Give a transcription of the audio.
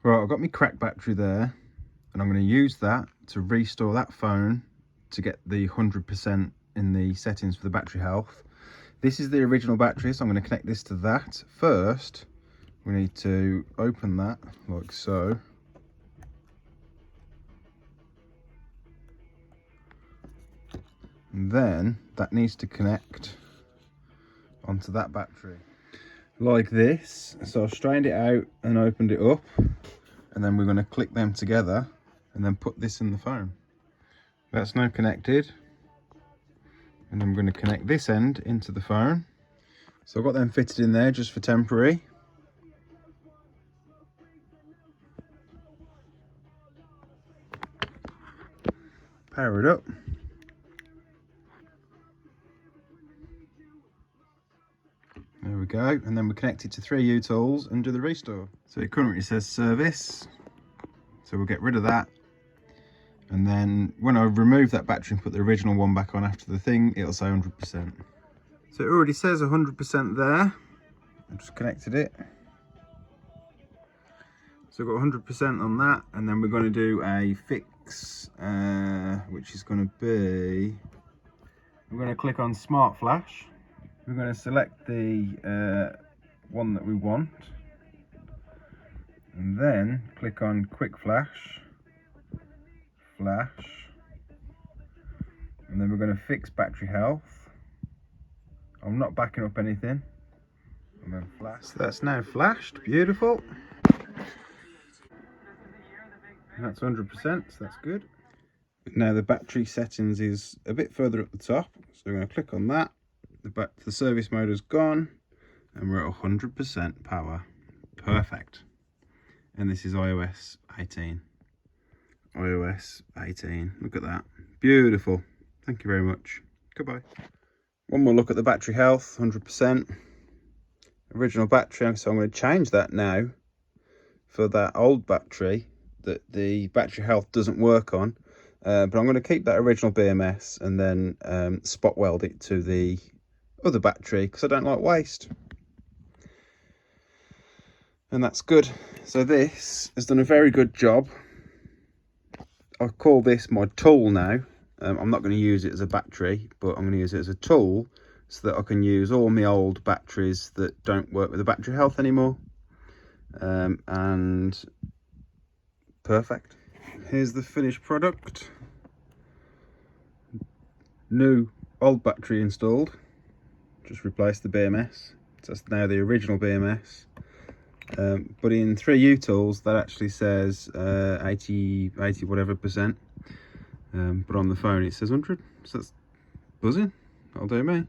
Right, I've got my cracked battery there, and I'm going to use that to restore that phone to get the 100% in the settings for the battery health. This is the original battery, so I'm going to connect this to that. First, we need to open that like so. And then that needs to connect onto that battery like this. So I've strained it out and opened it up, and then we're going to click them together and then put this in the phone. That's now connected, and I'm going to connect this end into the phone. So I've got them fitted in there just for temporary. Power it up. There we go, and then we connect it to 3 U-tools and do the restore. So it currently says service, so we'll get rid of that. And then when I remove that battery and put the original one back on after the thing, it'll say 100%. So it already says 100% there. I've just connected it. So we've got 100% on that, and then we're going to do a fix, which is going to be, we're going to click on Smart Flash. We're going to select the one that we want, and then click on Quick Flash, and then we're going to fix battery health. I'm not backing up anything. And then flash. So that's now flashed, beautiful. And that's 100%, so that's good. Now the battery settings is a bit further up the top, so we're going to click on that. The service mode is gone, and we're at 100% power. Perfect. And this is iOS 18. iOS 18. Look at that. Beautiful. Thank you very much. Goodbye. One more look at the battery health. 100%. Original battery. So I'm going to change that now for that old battery that the battery health doesn't work on. But I'm going to keep that original BMS and then spot weld it to the other battery because I don't like waste. And that's good. So this has done a very good job. I call this my tool now. I'm not going to use it as a battery, but I'm going to use it as a tool so that I can use all my old batteries that don't work with the battery health anymore. And perfect. Here's the finished product. New old battery installed. Just replaced the BMS. So that's now the original BMS. But in 3 U-tools that actually says 80 whatever percent, but on the phone it says 100, so that's buzzing. That'll do me.